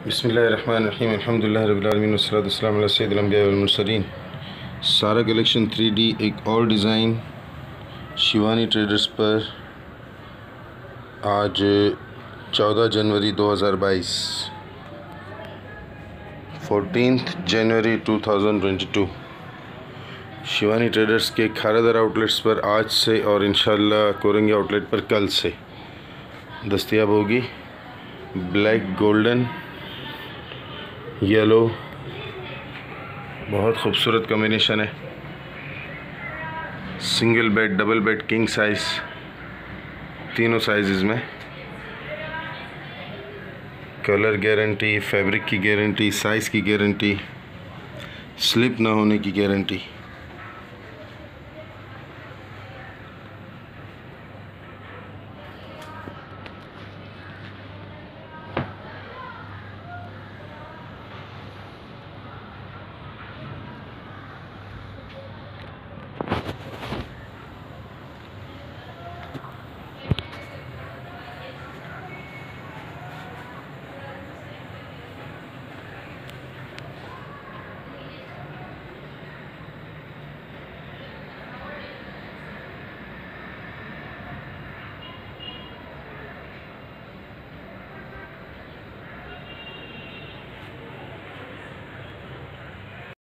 बिस्मिल्लाहिर्रहमानिर्रहीम अल्हम्दुलिल्लाहि रब्बिल आलमीन वस्सलातु वस्सलामु अला सय्यिदिल अंबिया वल मुरसलीन। सारा कलेक्शन 3D एक और डिज़ाइन शिवानी ट्रेडर्स पर आज 14 जनवरी 2022 14 जनवरी 2022 शिवानी ट्रेडर्स के खारादर आउटलेट्स पर आज से और इंशाल्लाह कोरंगी आउटलेट पर कल से दस्तयाब होगी। ब्लैक गोल्डन येलो बहुत खूबसूरत कॉम्बिनेशन है। Single bed, double bed, king size, तीनों साइज़ में। कलर गारंटी, फैब्रिक की गारंटी, साइज़ की गारंटी, स्लिप ना होने की गारंटी।